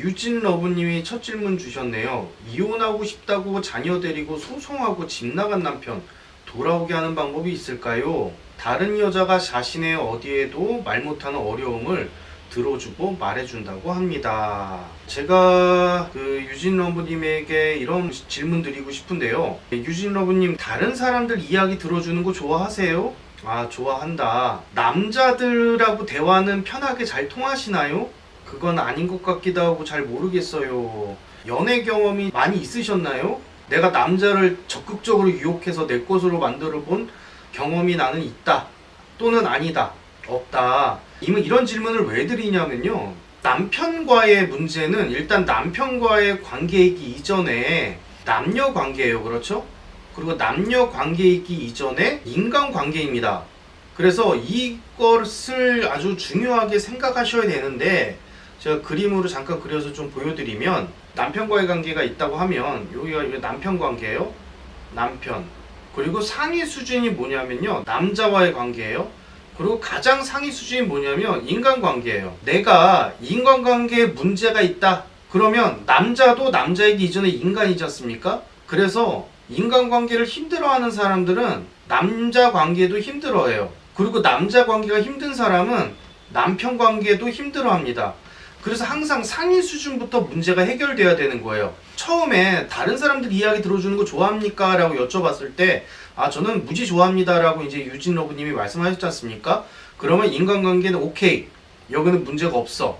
유진러브님이 첫 질문 주셨네요. 이혼하고 싶다고 자녀 데리고 소송하고 집 나간 남편 돌아오게 하는 방법이 있을까요? 다른 여자가 자신의 어디에도 말 못하는 어려움을 들어주고 말해준다고 합니다. 제가 유진러브님에게 이런 질문 드리고 싶은데요. 유진러브님, 다른 사람들 이야기 들어주는 거 좋아하세요? 아, 좋아한다. 남자들하고 대화는 편하게 잘 통하시나요? 그건 아닌 것 같기도 하고 잘 모르겠어요. 연애 경험이 많이 있으셨나요? 내가 남자를 적극적으로 유혹해서 내 것으로 만들어 본 경험이 나는 있다 또는 아니다, 없다. 이런 질문을 왜 드리냐면요, 남편과의 문제는 일단 남편과의 관계이기 이전에 남녀 관계예요. 그렇죠? 그리고 남녀 관계이기 이전에 인간 관계입니다. 그래서 이것을 아주 중요하게 생각하셔야 되는데, 제가 그림으로 잠깐 그려서 좀 보여드리면, 남편과의 관계가 있다고 하면 여기가 남편 관계예요. 남편. 그리고 상위 수준이 뭐냐면요, 남자와의 관계예요. 그리고 가장 상위 수준이 뭐냐면 인간관계예요. 내가 인간관계에 문제가 있다 그러면 남자도 남자이기 이전에 인간이지 않습니까? 그래서 인간관계를 힘들어하는 사람들은 남자관계도 힘들어해요. 그리고 남자관계가 힘든 사람은 남편관계도 힘들어합니다. 그래서 항상 상위 수준부터 문제가 해결돼야 되는 거예요. 처음에 다른 사람들 이야기 들어주는 거 좋아합니까? 라고 여쭤봤을 때, 아, 저는 무지 좋아합니다 라고 이제 유진러브님이 말씀하셨지 않습니까? 그러면 인간관계는 오케이, 여기는 문제가 없어.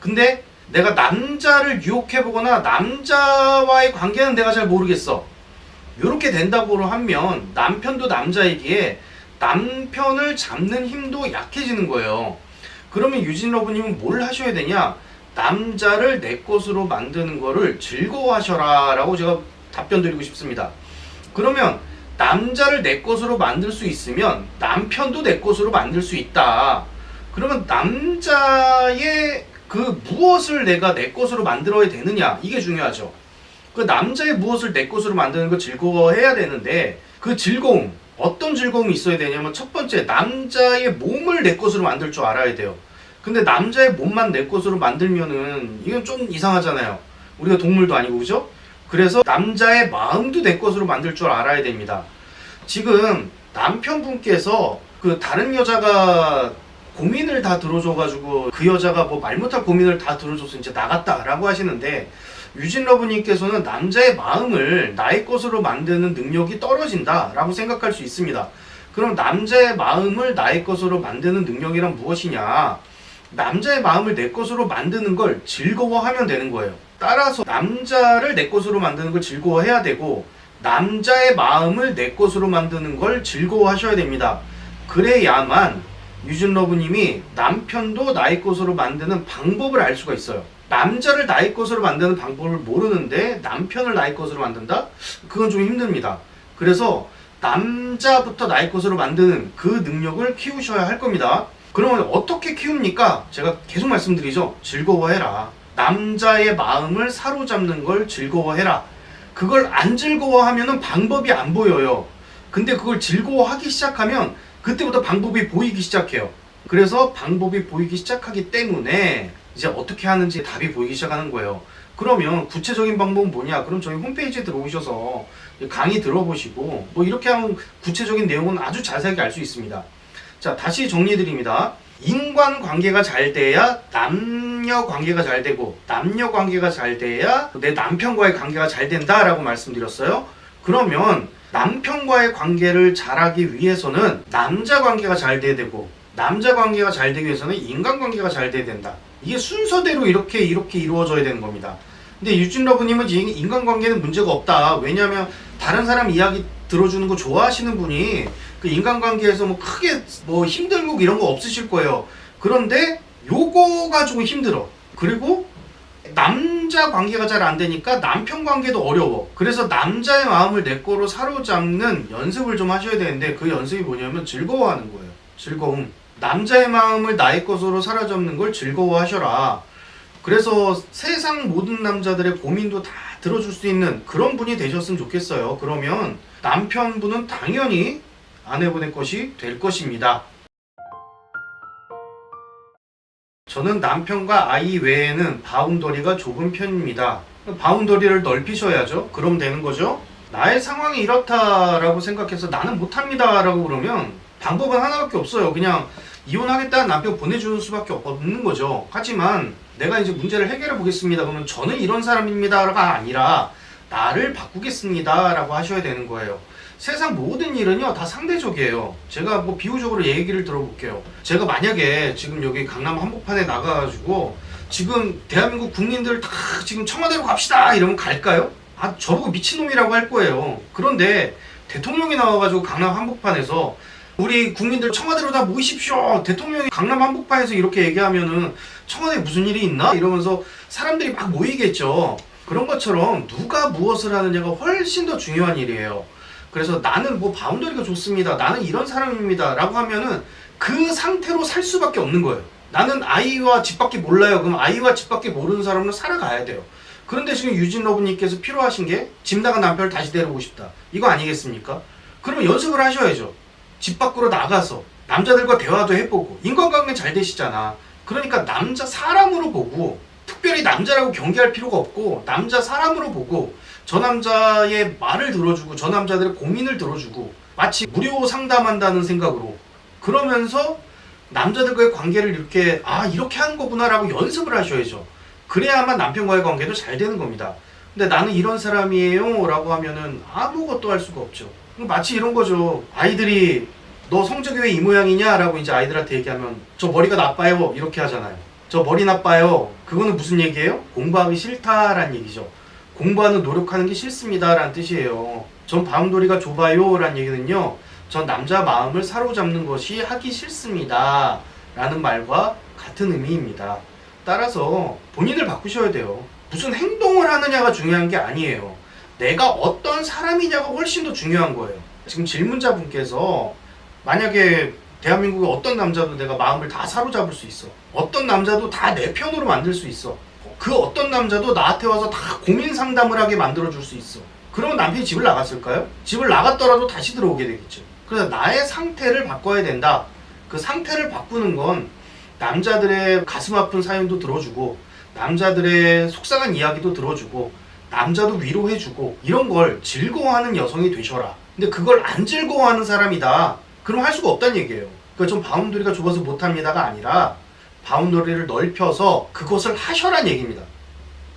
근데 내가 남자를 유혹해보거나 남자와의 관계는 내가 잘 모르겠어, 이렇게 된다고 하면 남편도 남자이기에 남편을 잡는 힘도 약해지는 거예요. 그러면 유진러브님은 뭘 하셔야 되냐? 남자를 내 것으로 만드는 거를 즐거워하셔라 라고 제가 답변 드리고 싶습니다. 그러면 남자를 내 것으로 만들 수 있으면 남편도 내 것으로 만들 수 있다. 그러면 남자의 그 무엇을 내가 내 것으로 만들어야 되느냐, 이게 중요하죠. 그 남자의 무엇을 내 것으로 만드는 거 즐거워해야 되는데, 그 즐거움, 어떤 즐거움이 있어야 되냐면, 첫 번째, 남자의 몸을 내 것으로 만들 줄 알아야 돼요. 근데 남자의 몸만 내 것으로 만들면은 이건 좀 이상하잖아요. 우리가 동물도 아니고, 그죠? 그래서 남자의 마음도 내 것으로 만들 줄 알아야 됩니다. 지금 남편분께서 그 다른 여자가 고민을 다 들어줘가지고 그 여자가 뭐 말 못할 고민을 다 들어줘서 이제 나갔다 라고 하시는데, 유진러브님께서는 남자의 마음을 나의 것으로 만드는 능력이 떨어진다 라고 생각할 수 있습니다. 그럼 남자의 마음을 나의 것으로 만드는 능력이란 무엇이냐? 남자의 마음을 내 것으로 만드는 걸 즐거워하면 되는 거예요. 따라서 남자를 내 것으로 만드는 걸 즐거워해야 되고, 남자의 마음을 내 것으로 만드는 걸 즐거워하셔야 됩니다. 그래야만 유진러브님이 남편도 나의 것으로 만드는 방법을 알 수가 있어요. 남자를 나의 것으로 만드는 방법을 모르는데 남편을 나의 것으로 만든다? 그건 좀 힘듭니다. 그래서 남자부터 나의 것으로 만드는 그 능력을 키우셔야 할 겁니다. 그러면 어떻게 키웁니까? 제가 계속 말씀드리죠. 즐거워해라. 남자의 마음을 사로잡는 걸 즐거워해라. 그걸 안 즐거워하면 방법이 안 보여요. 근데 그걸 즐거워하기 시작하면 그때부터 방법이 보이기 시작해요. 그래서 방법이 보이기 시작하기 때문에 이제 어떻게 하는지 답이 보이기 시작하는 거예요. 그러면 구체적인 방법은 뭐냐? 그럼 저희 홈페이지에 들어오셔서 강의 들어보시고 뭐 이렇게 하면 구체적인 내용은 아주 자세하게 알 수 있습니다. 자, 다시 정리해드립니다. 인간관계가 잘 돼야 남녀 관계가 잘 되고, 남녀 관계가 잘 돼야 내 남편과의 관계가 잘 된다라고 말씀드렸어요. 그러면 남편과의 관계를 잘하기 위해서는 남자 관계가 잘 돼야 되고, 남자 관계가 잘 되기 위해서는 인간관계가 잘 돼야 된다. 이게 순서대로 이렇게 이루어져야 되는 겁니다. 근데 유진러브님은 인간관계는 문제가 없다. 왜냐하면 다른 사람 이야기 들어주는 거 좋아하시는 분이 그 인간관계에서 뭐 크게 뭐 힘들고 이런 거 없으실 거예요. 그런데 요거가 좀 힘들어. 그리고 남자 관계가 잘 안 되니까 남편 관계도 어려워. 그래서 남자의 마음을 내 거로 사로잡는 연습을 좀 하셔야 되는데, 그 연습이 뭐냐면 즐거워하는 거예요. 즐거움. 남자의 마음을 나의 것으로 사로잡는 걸 즐거워하셔라. 그래서 세상 모든 남자들의 고민도 다 들어줄 수 있는 그런 분이 되셨으면 좋겠어요. 그러면 남편분은 당연히 아내분의 것이 될 것입니다. 저는 남편과 아이 외에는 바운더리가 좁은 편입니다. 바운더리를 넓히셔야죠. 그럼 되는 거죠. 나의 상황이 이렇다라고 생각해서 나는 못합니다 라고 그러면 방법은 하나밖에 없어요. 그냥 이혼하겠다는 남편 보내주는 수밖에 없는 거죠. 하지만 내가 이제 문제를 해결해 보겠습니다. 그러면 저는 이런 사람입니다가 아니라 나를 바꾸겠습니다 라고 하셔야 되는 거예요. 세상 모든 일은요 다 상대적이에요. 제가 뭐 비유적으로 얘기를 들어볼게요. 제가 만약에 지금 여기 강남 한복판에 나가가지고 지금 대한민국 국민들 다 지금 청와대로 갑시다 이러면 갈까요? 아, 저보고 미친놈이라고 할 거예요. 그런데 대통령이 나와가지고 강남 한복판에서 우리 국민들 청와대로 다 모이십시오. 대통령이 강남 한복판에서 이렇게 얘기하면은 청와대에 무슨 일이 있나? 이러면서 사람들이 막 모이겠죠. 그런 것처럼 누가 무엇을 하느냐가 훨씬 더 중요한 일이에요. 그래서 나는 뭐 바운더리가 좋습니다. 나는 이런 사람입니다. 라고 하면은 그 상태로 살 수밖에 없는 거예요. 나는 아이와 집밖에 몰라요. 그럼 아이와 집밖에 모르는 사람은 살아가야 돼요. 그런데 지금 유진러브님께서 필요하신 게 집 나간 남편을 다시 데려오고 싶다. 이거 아니겠습니까? 그러면 연습을 하셔야죠. 집 밖으로 나가서 남자들과 대화도 해보고 인간관계 잘 되시잖아. 그러니까 남자 사람으로 보고 특별히 남자라고 경계할 필요가 없고 남자 사람으로 보고 저 남자의 말을 들어주고 저 남자들의 고민을 들어주고 마치 무료 상담한다는 생각으로 그러면서 남자들과의 관계를 이렇게 이렇게 하는 거구나 라고 연습을 하셔야죠. 그래야만 남편과의 관계도 잘 되는 겁니다. 근데 나는 이런 사람이에요 라고 하면은 아무것도 할 수가 없죠. 마치 이런 거죠. 아이들이 너 성적이 왜 이 모양이냐 라고 이제 아이들한테 얘기하면 저 머리가 나빠요 이렇게 하잖아요. 저 머리 나빠요. 그거는 무슨 얘기예요? 공부하기 싫다라는 얘기죠. 공부하는 노력하는 게 싫습니다 라는 뜻이에요. 전 바운더리가 좁아요 라는 얘기는요, 전 남자 마음을 사로잡는 것이 하기 싫습니다 라는 말과 같은 의미입니다. 따라서 본인을 바꾸셔야 돼요. 무슨 행동을 하느냐가 중요한 게 아니에요. 내가 어떤 사람이냐가 훨씬 더 중요한 거예요. 지금 질문자분께서 만약에 대한민국의 어떤 남자도 내가 마음을 다 사로잡을 수 있어. 어떤 남자도 다 내 편으로 만들 수 있어. 그 어떤 남자도 나한테 와서 다 고민 상담을 하게 만들어줄 수 있어. 그러면 남편이 집을 나갔을까요? 집을 나갔더라도 다시 들어오게 되겠죠. 그래서 나의 상태를 바꿔야 된다. 그 상태를 바꾸는 건 남자들의 가슴 아픈 사연도 들어주고 남자들의 속상한 이야기도 들어주고 남자도 위로해주고 이런 걸 즐거워하는 여성이 되셔라. 근데 그걸 안 즐거워하는 사람이다. 그럼 할 수가 없다는 얘기예요. 그러니까 좀 바운더리가 좁아서 못합니다가 아니라 바운더리를 넓혀서 그것을 하셔란 얘기입니다.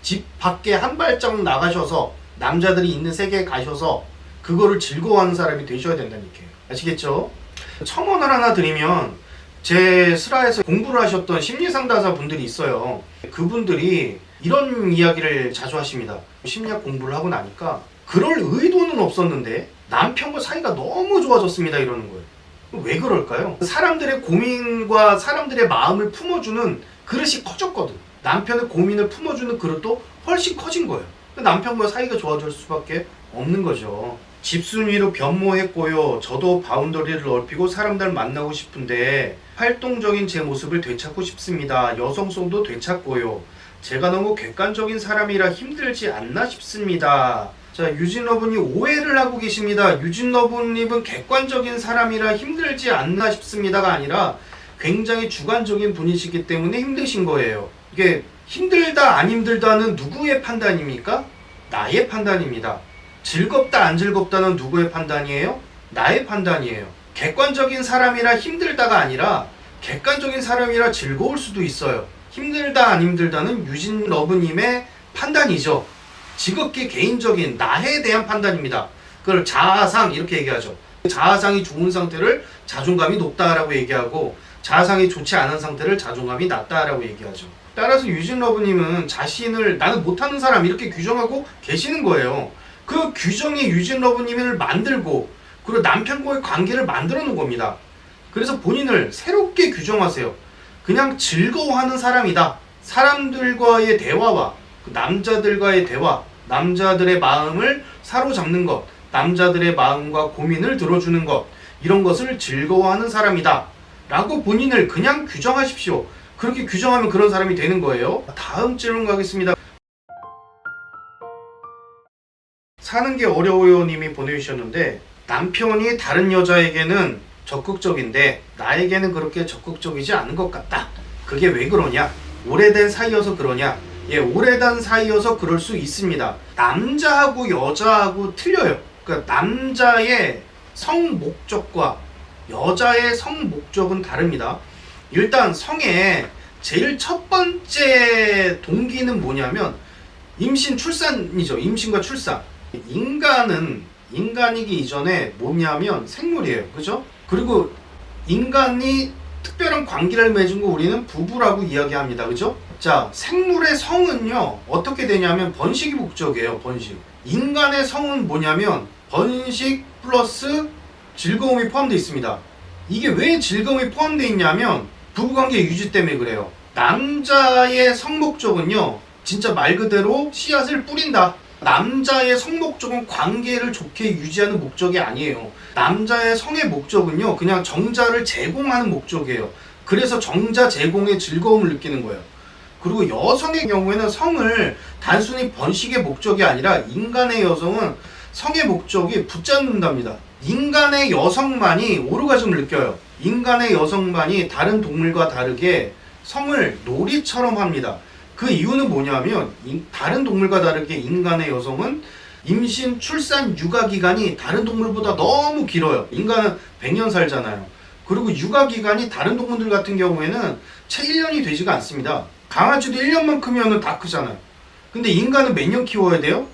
집 밖에 한 발자국 나가셔서 남자들이 있는 세계에 가셔서 그거를 즐거워하는 사람이 되셔야 된다는 얘기예요. 아시겠죠? 첨언을 하나 드리면 제 슬하에서 공부를 하셨던 심리상담사 분들이 있어요. 그분들이 이런 이야기를 자주 하십니다. 심리학 공부를 하고 나니까 그럴 의도는 없었는데 남편과 사이가 너무 좋아졌습니다 이러는 거예요. 왜 그럴까요? 사람들의 고민과 사람들의 마음을 품어주는 그릇이 커졌거든. 남편의 고민을 품어주는 그릇도 훨씬 커진 거예요. 남편과 사이가 좋아질 수밖에 없는 거죠. 집순이로 변모했고요. 저도 바운더리를 넓히고 사람들 만나고 싶은데 활동적인 제 모습을 되찾고 싶습니다. 여성성도 되찾고요. 제가 너무 객관적인 사람이라 힘들지 않나 싶습니다. 자, 유진러브님 오해를 하고 계십니다. 유진러브님은 객관적인 사람이라 힘들지 않나 싶습니다가 아니라 굉장히 주관적인 분이시기 때문에 힘드신 거예요. 이게 힘들다 안 힘들다는 누구의 판단입니까? 나의 판단입니다. 즐겁다 안 즐겁다는 누구의 판단이에요? 나의 판단이에요. 객관적인 사람이라 힘들다가 아니라 객관적인 사람이라 즐거울 수도 있어요. 힘들다 안 힘들다는 유진러브님의 판단이죠. 지극히 개인적인 나에 대한 판단입니다. 그걸 자아상 이렇게 얘기하죠. 자아상이 좋은 상태를 자존감이 높다라고 얘기하고 자아상이 좋지 않은 상태를 자존감이 낮다라고 얘기하죠. 따라서 유진러브님은 자신을 나는 못하는 사람 이렇게 규정하고 계시는 거예요. 그 규정이 유진러브님을 만들고 그리고 남편과의 관계를 만들어 놓은 겁니다. 그래서 본인을 새롭게 규정하세요. 그냥 즐거워하는 사람이다. 사람들과의 대화와 남자들과의 대화, 남자들의 마음을 사로잡는 것, 남자들의 마음과 고민을 들어주는 것, 이런 것을 즐거워하는 사람이다 라고 본인을 그냥 규정하십시오. 그렇게 규정하면 그런 사람이 되는 거예요. 다음 질문 가겠습니다. 사는 게 어려워요 님이 보내주셨는데, 남편이 다른 여자에게는 적극적인데 나에게는 그렇게 적극적이지 않은 것 같다. 그게 왜 그러냐? 오래된 사이여서 그러냐? 예, 오래된 사이여서 그럴 수 있습니다. 남자하고 여자하고 틀려요. 그러니까 남자의 성 목적과 여자의 성 목적은 다릅니다. 일단 성의 제일 첫 번째 동기는 뭐냐면 임신 출산이죠. 임신과 출산. 인간이기 이전에 뭐냐면 생물이에요. 그죠? 그리고 인간이 특별한 관계를 맺은 거 우리는 부부라고 이야기합니다. 그죠? 자, 생물의 성은요 어떻게 되냐면 번식이 목적이에요. 번식. 인간의 성은 뭐냐면 번식 플러스 즐거움이 포함되어 있습니다. 이게 왜 즐거움이 포함되어 있냐면 부부관계 유지 때문에 그래요. 남자의 성목적은요 진짜 말 그대로 씨앗을 뿌린다. 남자의 성목적은 관계를 좋게 유지하는 목적이 아니에요. 남자의 성의 목적은요 그냥 정자를 제공하는 목적이에요. 그래서 정자 제공의 즐거움을 느끼는 거예요. 그리고 여성의 경우에는 성을 단순히 번식의 목적이 아니라 인간의 여성은 성의 목적이 붙잡는답니다. 인간의 여성만이 오르가즘을 느껴요. 인간의 여성만이 다른 동물과 다르게 성을 놀이처럼 합니다. 그 이유는 뭐냐면 다른 동물과 다르게 인간의 여성은 임신, 출산, 육아기간이 다른 동물보다 너무 길어요. 인간은 100년 살잖아요. 그리고 육아기간이 다른 동물들 같은 경우에는 채 1년이 되지가 않습니다. 강아지도 1년만 크면 다 크잖아요. 근데 인간은 몇 년 키워야 돼요?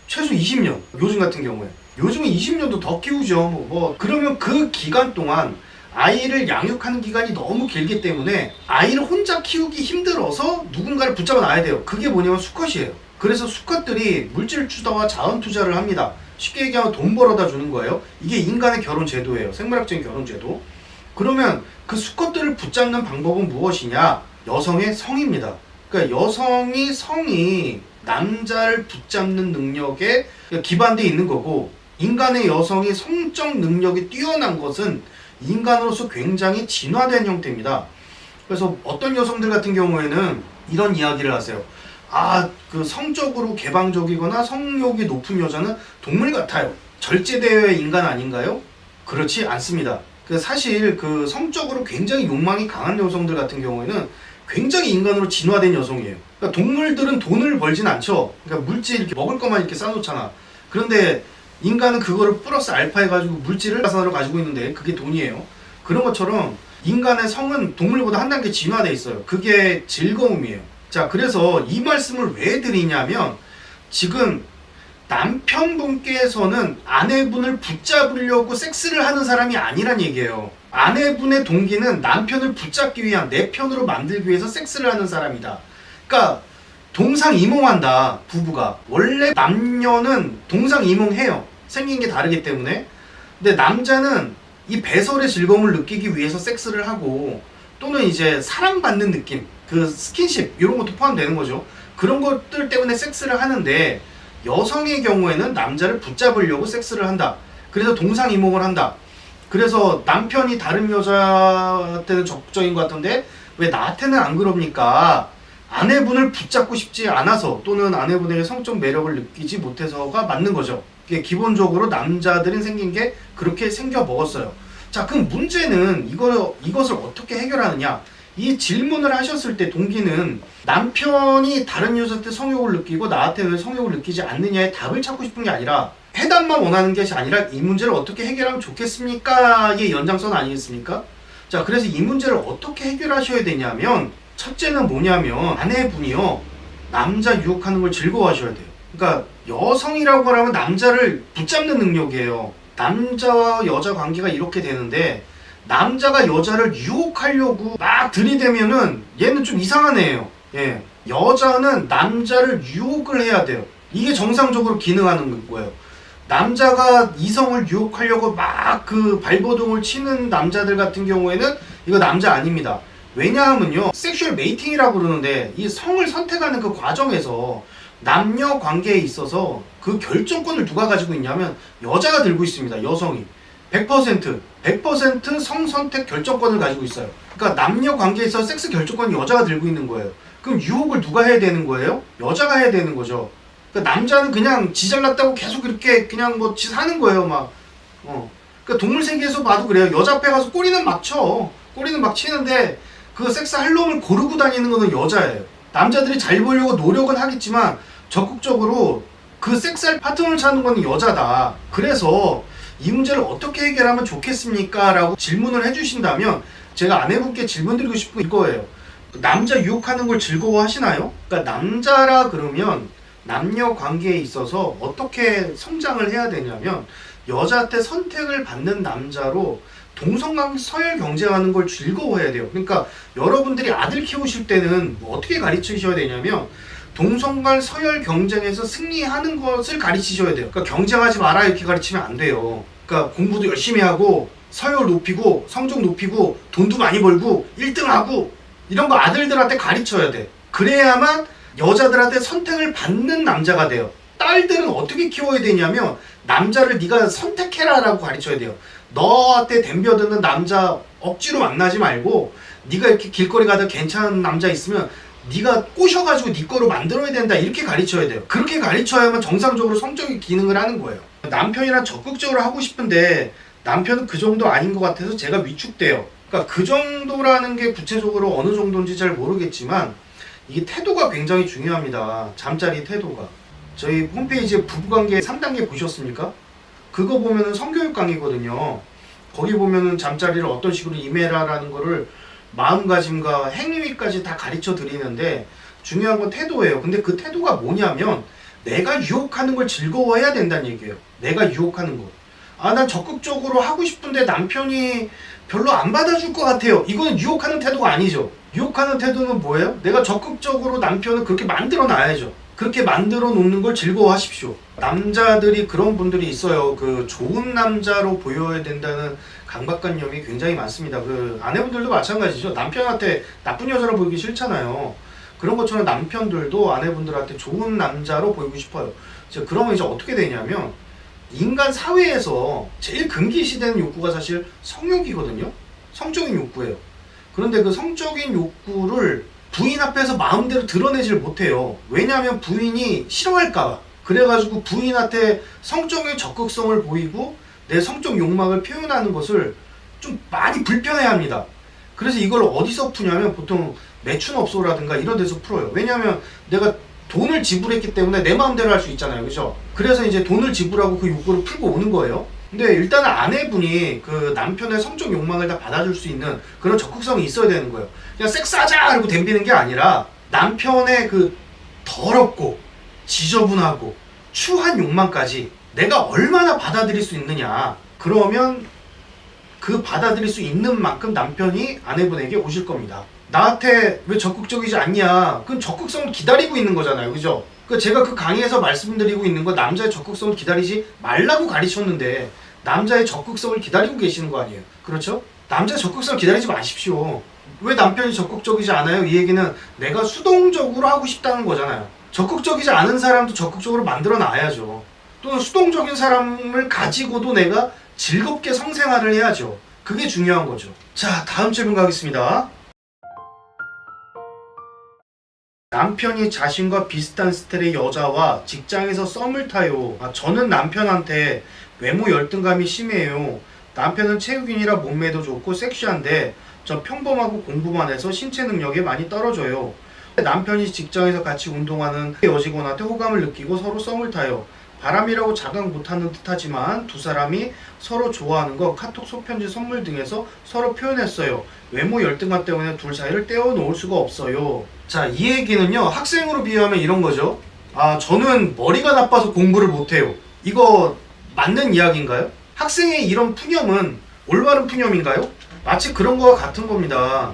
최소 20년. 요즘 같은 경우에. 요즘은 20년도 더 키우죠. 그러면 그 기간 동안 아이를 양육하는 기간이 너무 길기 때문에 아이를 혼자 키우기 힘들어서 누군가를 붙잡아 놔야 돼요. 그게 뭐냐면 수컷이에요. 그래서 수컷들이 물질 투자와 자원 투자를 합니다. 쉽게 얘기하면 돈 벌어다 주는 거예요. 이게 인간의 결혼 제도예요. 생물학적인 결혼 제도. 그러면 그 수컷들을 붙잡는 방법은 무엇이냐? 여성의 성입니다. 그러니까 여성이 성이 남자를 붙잡는 능력에 기반되어 있는 거고, 인간의 여성이 성적 능력이 뛰어난 것은 인간으로서 굉장히 진화된 형태입니다. 그래서 어떤 여성들 같은 경우에는 이런 이야기를 하세요. 그 성적으로 개방적이거나 성욕이 높은 여자는 동물 같아요. 절제되어야 인간 아닌가요? 그렇지 않습니다. 사실 그 성적으로 굉장히 욕망이 강한 여성들 같은 경우에는 굉장히 인간으로 진화된 여성이에요. 그러니까 동물들은 돈을 벌진 않죠. 그러니까 물질 이렇게 먹을 것만 이렇게 쌓아놓잖아. 그런데 인간은 그거를 플러스 알파 해가지고 물질을 자산으로 가지고 있는데 그게 돈이에요. 그런 것처럼 인간의 성은 동물보다 한 단계 진화되어 있어요. 그게 즐거움이에요. 자, 그래서 이 말씀을 왜 드리냐면 지금 남편분께서는 아내분을 붙잡으려고 섹스를 하는 사람이 아니란 얘기예요. 아내분의 동기는 남편을 붙잡기 위한, 내 편으로 만들기 위해서 섹스를 하는 사람이다. 그러니까 동상이몽한다. 부부가 원래 남녀는 동상이몽해요. 생긴 게 다르기 때문에. 근데 남자는 이 배설의 즐거움을 느끼기 위해서 섹스를 하고, 또는 이제 사랑받는 느낌, 그 스킨십 이런 것도 포함되는 거죠. 그런 것들 때문에 섹스를 하는데, 여성의 경우에는 남자를 붙잡으려고 섹스를 한다. 그래서 동상이몽을 한다. 그래서 남편이 다른 여자한테는 적극적인 것 같은데 왜 나한테는 안 그럽니까? 아내분을 붙잡고 싶지 않아서, 또는 아내분에게 성적 매력을 느끼지 못해서가 맞는 거죠. 이게 기본적으로 남자들은 생긴 게 그렇게 생겨 먹었어요. 자, 그럼 문제는 이것을 어떻게 해결하느냐? 이 질문을 하셨을 때 동기는 남편이 다른 여자한테 성욕을 느끼고 나한테 왜 성욕을 느끼지 않느냐에 답을 찾고 싶은 게 아니라, 해답만 원하는 것이 아니라 이 문제를 어떻게 해결하면 좋겠습니까?의 연장선 아니겠습니까? 자, 그래서 이 문제를 어떻게 해결하셔야 되냐면, 첫째는 뭐냐면 아내분이요 남자 유혹하는 걸 즐거워하셔야 돼요. 그러니까 여성이라고 하면 남자를 붙잡는 능력이에요. 남자와 여자 관계가 이렇게 되는데, 남자가 여자를 유혹하려고 막 들이대면은 얘는 좀 이상한 애예요. 예. 여자는 남자를 유혹을 해야 돼요. 이게 정상적으로 기능하는 거예요. 남자가 이성을 유혹하려고 막 그 발버둥을 치는 남자들 같은 경우에는 이거 남자 아닙니다. 왜냐하면요, 섹슈얼 메이팅이라고 그러는데 이 성을 선택하는 그 과정에서 남녀 관계에 있어서 그 결정권을 누가 가지고 있냐면 여자가 들고 있습니다. 여성이 100% 성선택 결정권을 가지고 있어요. 그러니까 남녀 관계에 있어서 섹스 결정권이 여자가 들고 있는 거예요. 그럼 유혹을 누가 해야 되는 거예요? 여자가 해야 되는 거죠. 그러니까 남자는 그냥 지 잘났다고 계속 이렇게 그냥 뭐 지 사는 거예요. 그러니까 동물 세계에서 봐도 그래요. 여자 앞에 가서 꼬리는 막 쳐. 꼬리는 막 치는데 그 섹스할 놈을 고르고 다니는 거는 여자예요. 남자들이 잘 보려고 노력은 하겠지만 적극적으로 그 섹스할 파트너를 찾는 건 여자다. 그래서 이 문제를 어떻게 해결하면 좋겠습니까? 라고 질문을 해주신다면 제가 아내분께 질문 드리고 싶은 이거예요. 남자 유혹하는 걸 즐거워하시나요? 그러니까 남자라 그러면 남녀 관계에 있어서 어떻게 성장을 해야 되냐면 여자한테 선택을 받는 남자로 동성관 서열 경쟁하는 걸 즐거워해야 돼요. 그러니까 여러분들이 아들 키우실 때는 뭐 어떻게 가르치셔야 되냐면 동성간 서열 경쟁에서 승리하는 것을 가르치셔야 돼요. 그러니까 경쟁하지 마라 이렇게 가르치면 안 돼요. 그러니까 공부도 열심히 하고 서열 높이고 성적 높이고 돈도 많이 벌고 1등하고 이런 거 아들들한테 가르쳐야 돼. 그래야만 여자들한테 선택을 받는 남자가 돼요. 딸들은 어떻게 키워야 되냐면 남자를 네가 선택해라 라고 가르쳐야 돼요. 너한테 덤벼드는 남자 억지로 만나지 말고 네가 이렇게 길거리 가다 괜찮은 남자 있으면 네가 꼬셔가지고 네 거로 만들어야 된다 이렇게 가르쳐야 돼요. 그렇게 가르쳐야만 정상적으로 성적인 기능을 하는 거예요. 남편이랑 적극적으로 하고 싶은데 남편은 그 정도 아닌 것 같아서 제가 위축돼요. 그러니까 그 정도라는 게 구체적으로 어느 정도인지 잘 모르겠지만 이게 태도가 굉장히 중요합니다. 잠자리 태도가. 저희 홈페이지에 부부관계 3단계 보셨습니까? 그거 보면은 성교육 강의거든요. 거기 보면은 잠자리를 어떤 식으로 임해라라는 거를 마음가짐과 행위까지 다 가르쳐 드리는데 중요한 건 태도예요. 근데 그 태도가 뭐냐면 내가 유혹하는 걸 즐거워해야 된다는 얘기예요. 내가 유혹하는 거. 아, 난 적극적으로 하고 싶은데 남편이 별로 안 받아줄 것 같아요. 이거는 유혹하는 태도가 아니죠. 유혹하는 태도는 뭐예요? 내가 적극적으로 남편을 그렇게 만들어 놔야죠. 그렇게 만들어 놓는 걸 즐거워하십시오. 남자들이 그런 분들이 있어요. 그 좋은 남자로 보여야 된다는 강박관념이 굉장히 많습니다. 그 아내분들도 마찬가지죠. 남편한테 나쁜 여자로 보이기 싫잖아요. 그런 것처럼 남편들도 아내분들한테 좋은 남자로 보이고 싶어요. 그러면 이제 어떻게 되냐면 인간 사회에서 제일 금기시되는 욕구가 사실 성욕이거든요. 성적인 욕구예요. 그런데 그 성적인 욕구를 부인 앞에서 마음대로 드러내질 못해요. 왜냐하면 부인이 싫어할까봐. 그래가지고 부인한테 성적인 적극성을 보이고 내 성적 욕망을 표현하는 것을 좀 많이 불편해합니다. 그래서 이걸 어디서 푸냐면 보통 매춘업소라든가 이런 데서 풀어요. 왜냐하면 내가 돈을 지불했기 때문에 내 마음대로 할 수 있잖아요. 그죠? 그래서 이제 돈을 지불하고 그 욕구를 풀고 오는 거예요. 근데 일단은 아내분이 그 남편의 성적 욕망을 다 받아줄 수 있는 그런 적극성이 있어야 되는 거예요. 그냥 섹스하자! 이러고 덤비는 게 아니라 남편의 그 더럽고 지저분하고 추한 욕망까지 내가 얼마나 받아들일 수 있느냐. 그러면 그 받아들일 수 있는 만큼 남편이 아내분에게 오실 겁니다. 나한테 왜 적극적이지 않냐? 그건 적극성을 기다리고 있는 거잖아요. 그죠? 제가 그 강의에서 말씀드리고 있는 건 남자의 적극성을 기다리지 말라고 가르쳤는데 남자의 적극성을 기다리고 계시는 거 아니에요. 그렇죠? 남자의 적극성을 기다리지 마십시오. 왜 남편이 적극적이지 않아요? 이 얘기는 내가 수동적으로 하고 싶다는 거잖아요. 적극적이지 않은 사람도 적극적으로 만들어 놔야죠. 또는 수동적인 사람을 가지고도 내가 즐겁게 성생활을 해야죠. 그게 중요한 거죠. 자, 다음 질문 가겠습니다. 남편이 자신과 비슷한 스타일의 여자와 직장에서 썸을 타요. 저는 남편한테 외모 열등감이 심해요. 남편은 체육인이라 몸매도 좋고 섹시한데 전 평범하고 공부만 해서 신체 능력이 많이 떨어져요. 남편이 직장에서 같이 운동하는 여직원한테 호감을 느끼고 서로 썸을 타요. 바람이라고 자각 못하는 듯하지만 두 사람이 서로 좋아하는 거 카톡, 소편지, 선물 등에서 서로 표현했어요. 외모 열등감 때문에 둘 사이를 떼어놓을 수가 없어요. 자, 이 얘기는요, 학생으로 비유하면 이런 거죠. 저는 머리가 나빠서 공부를 못해요. 이거 맞는 이야기인가요? 학생의 이런 푸념은 올바른 푸념인가요? 마치 그런 거와 같은 겁니다.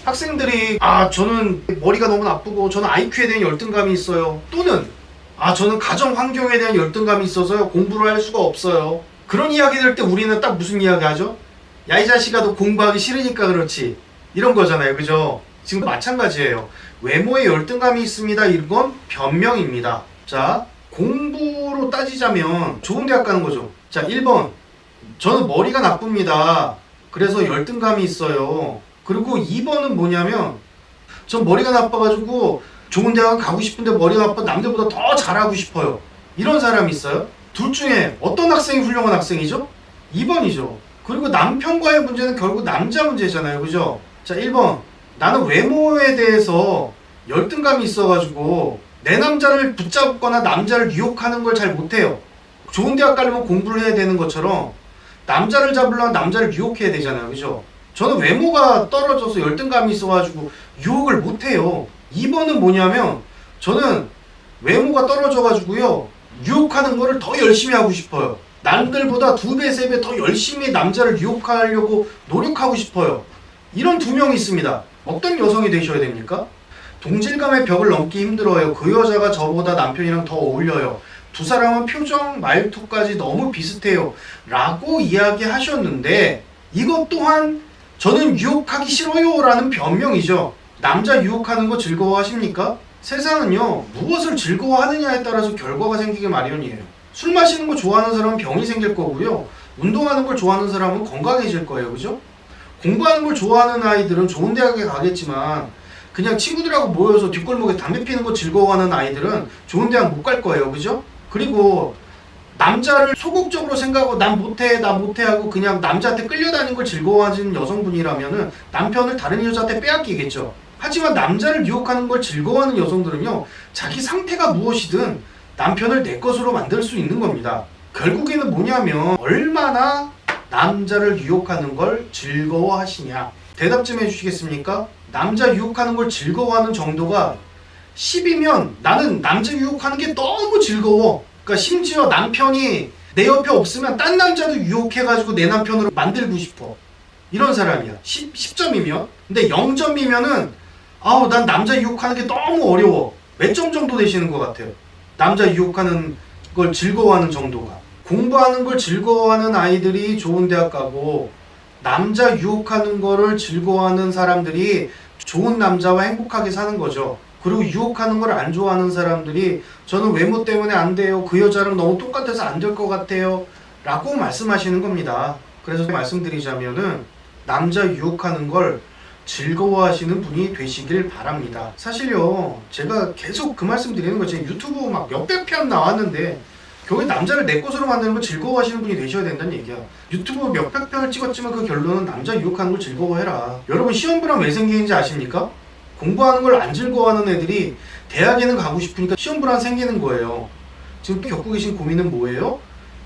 학생들이 저는 머리가 너무 나쁘고 저는 IQ에 대한 열등감이 있어요. 또는 저는 가정 환경에 대한 열등감이 있어서요 공부를 할 수가 없어요. 그런 이야기 들 때 우리는 딱 무슨 이야기 하죠? 야, 이 자식아, 너 공부하기 싫으니까 그렇지. 이런 거잖아요. 그죠? 지금 마찬가지예요. 외모에 열등감이 있습니다. 이건 변명입니다. 자, 공부로 따지자면 좋은 대학 가는 거죠. 자, 1번. 저는 머리가 나쁩니다. 그래서 열등감이 있어요. 그리고 2번은 뭐냐면 전 머리가 나빠가지고 좋은 대학 가고 싶은데 머리가 나빠 남들보다 더 잘하고 싶어요. 이런 사람이 있어요? 둘 중에 어떤 학생이 훌륭한 학생이죠? 2번이죠. 그리고 남편과의 문제는 결국 남자 문제잖아요. 그죠? 자, 1번. 나는 외모에 대해서 열등감이 있어가지고 내 남자를 붙잡거나 남자를 유혹하는 걸 잘 못해요. 좋은 대학 가려면 공부를 해야 되는 것처럼 남자를 잡으려면 남자를 유혹해야 되잖아요. 그죠? 저는 외모가 떨어져서 열등감이 있어가지고 유혹을 못해요. 2번은 뭐냐면 저는 외모가 떨어져가지고요 유혹하는 거를 더 열심히 하고 싶어요. 남들보다 2배, 3배 더 열심히 남자를 유혹하려고 노력하고 싶어요. 이런 두 명이 있습니다. 어떤 여성이 되셔야 됩니까? 동질감의 벽을 넘기 힘들어요. 그 여자가 저보다 남편이랑 더 어울려요. 두 사람은 표정, 말투까지 너무 비슷해요. 라고 이야기하셨는데 이것 또한 저는 유혹하기 싫어요 라는 변명이죠. 남자 유혹하는 거 즐거워하십니까? 세상은요 무엇을 즐거워하느냐에 따라서 결과가 생기기 마련이에요. 술 마시는 거 좋아하는 사람은 병이 생길 거고요. 운동하는 걸 좋아하는 사람은 건강해질 거예요. 그죠? 공부하는 걸 좋아하는 아이들은 좋은 대학에 가겠지만 그냥 친구들하고 모여서 뒷골목에 담배 피는 거 즐거워하는 아이들은 좋은 대학 못 갈 거예요. 그죠? 그리고 남자를 소극적으로 생각하고 난 못해 나 못해 하고 그냥 남자한테 끌려다니는 걸 즐거워하는 여성분이라면은 남편을 다른 여자한테 빼앗기겠죠. 하지만 남자를 유혹하는 걸 즐거워하는 여성들은요 자기 상태가 무엇이든 남편을 내 것으로 만들 수 있는 겁니다. 결국에는 뭐냐면 얼마나 남자를 유혹하는 걸 즐거워하시냐. 대답 좀 해주시겠습니까? 남자 유혹하는 걸 즐거워하는 정도가 10이면 나는 남자 유혹하는 게 너무 즐거워. 그러니까 심지어 남편이 내 옆에 없으면 딴 남자도 유혹해가지고 내 남편으로 만들고 싶어. 이런 사람이야. 10점이면. 근데 0점이면은 아우 난 남자 유혹하는 게 너무 어려워. 몇 점 정도 되시는 것 같아요? 남자 유혹하는 걸 즐거워하는 정도가. 공부하는 걸 즐거워하는 아이들이 좋은 대학 가고 남자 유혹하는 거를 즐거워하는 사람들이 좋은 남자와 행복하게 사는 거죠. 그리고 유혹하는 걸 안 좋아하는 사람들이 저는 외모 때문에 안 돼요. 그 여자랑 너무 똑같아서 안 될 것 같아요. 라고 말씀하시는 겁니다. 그래서 말씀드리자면은 남자 유혹하는 걸 즐거워하시는 분이 되시길 바랍니다. 사실요 제가 계속 그 말씀 드리는 거죠. 유튜브 막 몇백 편 나왔는데 결국에 남자를 내 것으로 만드는 걸 즐거워하시는 분이 되셔야 된다는 얘기야. 유튜브 몇백 편을 찍었지만 그 결론은 남자 유혹하는 걸 즐거워해라. 여러분 시험불안 왜 생기는지 아십니까? 공부하는 걸 안 즐거워하는 애들이 대학에는 가고 싶으니까 시험불안 생기는 거예요. 지금 겪고 계신 고민은 뭐예요?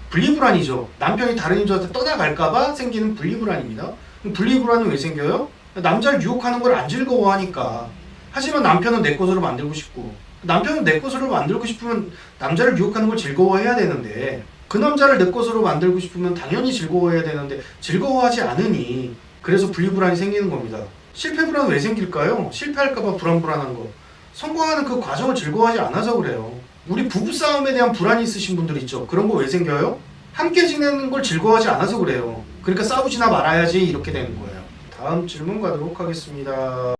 분리불안이죠. 남편이 다른 여자한테 떠나갈까봐 생기는 분리불안입니다. 분리불안은 왜 생겨요? 남자를 유혹하는 걸 안 즐거워하니까. 하지만 남편은 내 것으로 만들고 싶고 남편은 내 것으로 만들고 싶으면 남자를 유혹하는 걸 즐거워해야 되는데 그 남자를 내 것으로 만들고 싶으면 당연히 즐거워해야 되는데 즐거워하지 않으니 그래서 분리불안이 생기는 겁니다. 실패불안은 왜 생길까요? 실패할까봐 불안한 거. 성공하는 그 과정을 즐거워하지 않아서 그래요. 우리 부부싸움에 대한 불안이 있으신 분들 있죠. 그런 거 왜 생겨요? 함께 지내는 걸 즐거워하지 않아서 그래요. 그러니까 싸우지나 말아야지 이렇게 되는 거예요. 다음 질문 가도록 하겠습니다.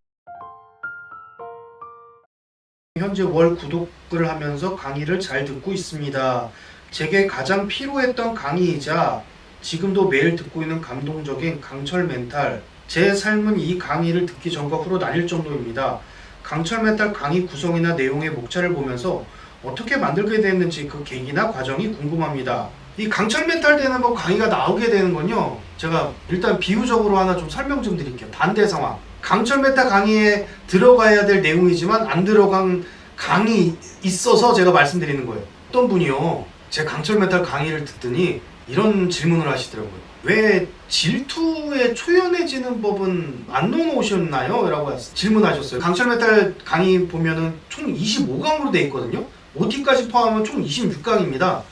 현재 월 구독을 하면서 강의를 잘 듣고 있습니다. 제게 가장 필요했던 강의이자 지금도 매일 듣고 있는 감동적인 강철 멘탈. 제 삶은 이 강의를 듣기 전과 후로 나뉠 정도입니다. 강철 멘탈 강의 구성이나 내용의 목차를 보면서 어떻게 만들게 됐는지 그 계기나 과정이 궁금합니다. 이 강철 멘탈 되는 법 강의가 나오게 되는 건요. 제가 일단 비유적으로 하나 좀 설명 좀 드릴게요. 반대 상황. 강철 멘탈 강의에 들어가야 될 내용이지만 안 들어간 강의 있어서 제가 말씀드리는 거예요. 어떤 분이요. 제 강철 멘탈 강의를 듣더니 이런 질문을 하시더라고요. 왜 질투에 초연해지는 법은 안 넣어놓으셨나요? 라고 질문하셨어요. 강철 멘탈 강의 보면은 총 25강으로 돼 있거든요. OT까지 포함하면 총 26강입니다.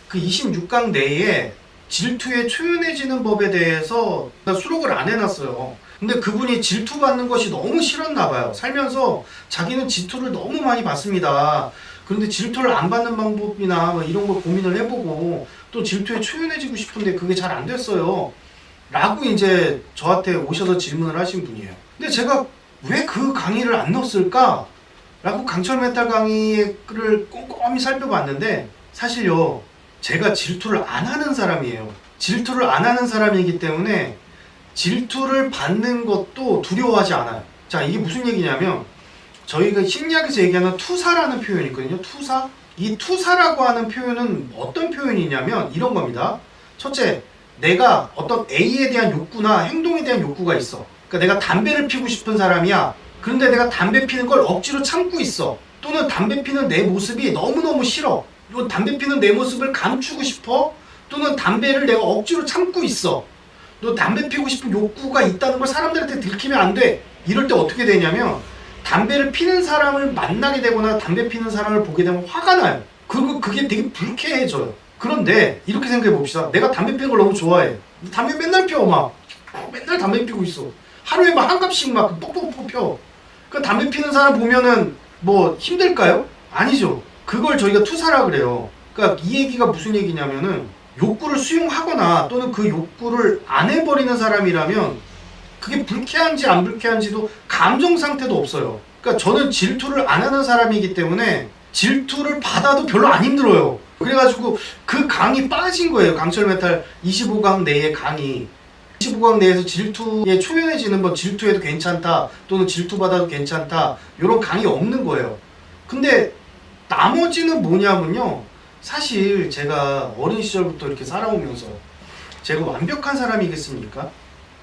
그 26강 내에 질투에 초연해지는 법에 대해서 수록을 안 해놨어요. 근데 그분이 질투받는 것이 너무 싫었나 봐요. 살면서 자기는 질투를 너무 많이 받습니다. 그런데 질투를 안 받는 방법이나 뭐 이런 걸 고민을 해보고 또 질투에 초연해지고 싶은데 그게 잘 안 됐어요. 라고 이제 저한테 오셔서 질문을 하신 분이에요. 근데 제가 왜 그 강의를 안 넣었을까? 라고 강철 멘탈 강의를 꼼꼼히 살펴봤는데 사실요. 제가 질투를 안 하는 사람이에요. 질투를 안 하는 사람이기 때문에 질투를 받는 것도 두려워하지 않아요. 자, 이게 무슨 얘기냐면 저희가 심리학에서 얘기하는 투사라는 표현이 있거든요. 투사? 이 투사라고 하는 표현은 어떤 표현이냐면 이런 겁니다. 첫째, 내가 어떤 A에 대한 욕구나 행동에 대한 욕구가 있어. 그러니까 내가 담배를 피우고 싶은 사람이야. 그런데 내가 담배 피는 걸 억지로 참고 있어. 또는 담배 피는 내 모습이 너무너무 싫어. 이 담배 피는 내 모습을 감추고 싶어. 또는 담배를 내가 억지로 참고 있어. 너 담배 피우고 싶은 욕구가 있다는 걸 사람들한테 들키면 안 돼. 이럴 때 어떻게 되냐면 담배를 피는 사람을 만나게 되거나 담배 피는 사람을 보게 되면 화가 나요. 그리고 그게 되게 불쾌해져요. 그런데 이렇게 생각해 봅시다. 내가 담배 피는 걸 너무 좋아해. 담배 맨날 피워 막. 맨날 담배 피고 있어. 하루에 막 한 갑씩 막 뻑뻑뻑 펴. 그 담배 피는 사람 보면은 뭐 힘들까요? 아니죠. 그걸 저희가 투사라 그래요. 그러니까 이 얘기가 무슨 얘기냐면은 욕구를 수용하거나 또는 그 욕구를 안 해버리는 사람이라면 그게 불쾌한지 안 불쾌한지도 감정 상태도 없어요. 그러니까 저는 질투를 안 하는 사람이기 때문에 질투를 받아도 별로 안 힘들어요. 그래가지고 그 강이 빠진 거예요. 강철 메탈 25강 내의 강이. 25강 내에서 질투에 초연해지는 건 질투해도 괜찮다 또는 질투받아도 괜찮다 이런 강이 없는 거예요. 근데 나머지는 뭐냐면요, 사실 제가 어린 시절부터 이렇게 살아오면서 제가 완벽한 사람이겠습니까?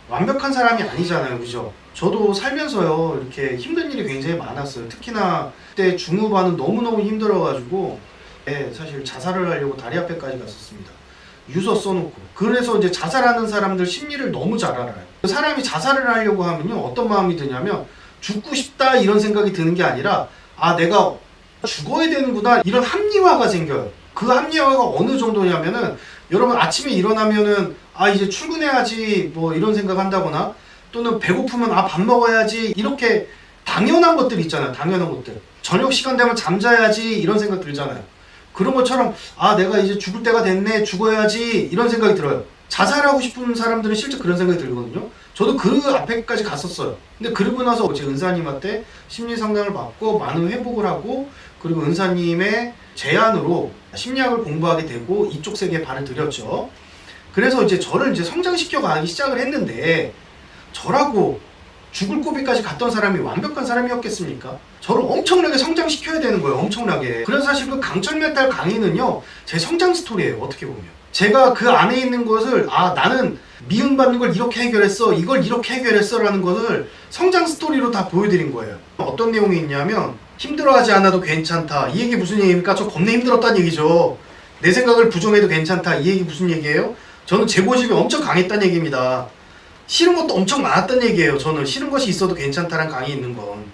완벽한 사람이 아니잖아요, 그죠? 저도 살면서요 이렇게 힘든 일이 굉장히 많았어요. 특히나 그때 중후반은 너무너무 힘들어가지고 사실 자살을 하려고 다리 앞에까지 갔었습니다. 유서 써놓고. 그래서 이제 자살하는 사람들 심리를 너무 잘 알아요. 사람이 자살을 하려고 하면요 어떤 마음이 드냐면 죽고 싶다 이런 생각이 드는 게 아니라 아 내가 죽어야 되는구나 이런 합리화가 생겨요. 그 합리화가 어느 정도냐면은 여러분 아침에 일어나면은 아 이제 출근해야지 뭐 이런 생각 한다거나 또는 배고프면 아 밥 먹어야지 이렇게 당연한 것들 있잖아요. 당연한 것들. 저녁 시간 되면 잠자야지 이런 생각 들잖아요. 그런 것처럼 아 내가 이제 죽을 때가 됐네 죽어야지 이런 생각이 들어요. 자살하고 싶은 사람들은 실제 그런 생각이 들거든요. 저도 그 앞에까지 갔었어요. 근데 그러고 나서 제 은사님한테 심리 상담을 받고 많은 회복을 하고 그리고 은사님의 제안으로 심리학을 공부하게 되고 이쪽 세계에 발을 들였죠. 그래서 이제 저를 이제 성장시켜 가기 시작을 했는데 저라고 죽을 고비까지 갔던 사람이 완벽한 사람이었겠습니까? 저를 엄청나게 성장시켜야 되는 거예요. 엄청나게. 그래서 사실 그 강철 메탈 강의는요 제 성장 스토리예요. 어떻게 보면 제가 그 안에 있는 것을 아 나는 미움받는 걸 이렇게 해결했어 이걸 이렇게 해결했어 라는 것을 성장 스토리로 다 보여드린 거예요. 어떤 내용이 있냐면 힘들어하지 않아도 괜찮다. 이 얘기 무슨 얘기입니까? 저 겁나 힘들었다는 얘기죠. 내 생각을 부정해도 괜찮다. 이 얘기 무슨 얘기예요? 저는 제 고집이 엄청 강했다는 얘기입니다. 싫은 것도 엄청 많았다는 얘기예요. 저는 싫은 것이 있어도 괜찮다는 강의 있는 건.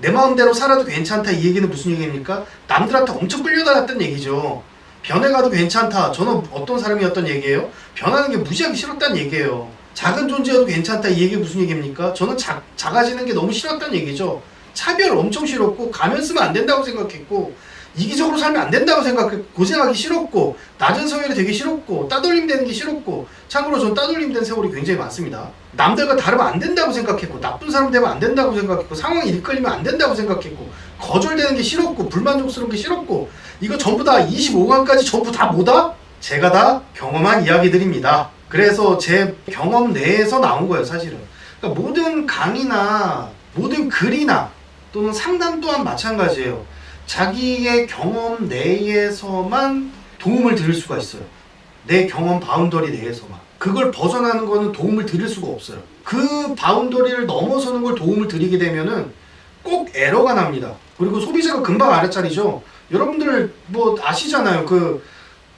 내 마음대로 살아도 괜찮다. 이 얘기는 무슨 얘기입니까? 남들한테 엄청 끌려다녔다는 얘기죠. 변해가도 괜찮다. 저는 어떤 사람이었던 얘기예요? 변하는 게 무지하게 싫었다는 얘기예요. 작은 존재여도 괜찮다. 이 얘기 무슨 얘기입니까? 저는 작아지는 게 너무 싫었다는 얘기죠. 차별 엄청 싫었고 가면 쓰면 안 된다고 생각했고 이기적으로 살면 안 된다고 생각했고 고생하기 싫었고 낮은 성혈이 되게 싫었고 따돌림 되는 게 싫었고 참고로 전 따돌림 된 세월이 굉장히 많습니다. 남들과 다르면 안 된다고 생각했고 나쁜 사람 되면 안 된다고 생각했고 상황이 이끌리면 안 된다고 생각했고 거절되는 게 싫었고 불만족스러운 게 싫었고 이거 전부 다 25강까지 전부 다 뭐다? 제가 다 경험한 이야기들입니다. 그래서 제 경험 내에서 나온 거예요 사실은. 그러니까 모든 강의나 모든 글이나 또는 상담 또한 마찬가지예요. 자기의 경험 내에서만 도움을 드릴 수가 있어요. 내 경험 바운더리 내에서만. 그걸 벗어나는 거는 도움을 드릴 수가 없어요. 그 바운더리를 넘어서는 걸 도움을 드리게 되면은 꼭 에러가 납니다. 그리고 소비자가 금방 알아차리죠. 여러분들 뭐 아시잖아요. 그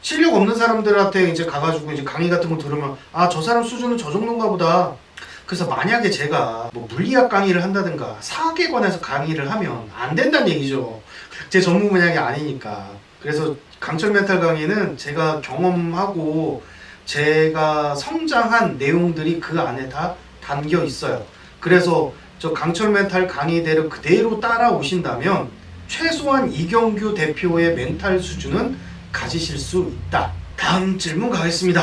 실력 없는 사람들한테 이제 가가지고 이제 강의 같은 거 들으면 아 저 사람 수준은 저 정도인가 보다. 그래서 만약에 제가 뭐 물리학 강의를 한다든가 사학에 관해서 강의를 하면 안 된다는 얘기죠. 제 전문 분야가 아니니까. 그래서 강철 멘탈 강의는 제가 경험하고 제가 성장한 내용들이 그 안에 다 담겨 있어요. 그래서 저 강철 멘탈 강의대로 그대로 따라오신다면 최소한 이경규 대표의 멘탈 수준은 가지실 수 있다. 다음 질문 가겠습니다.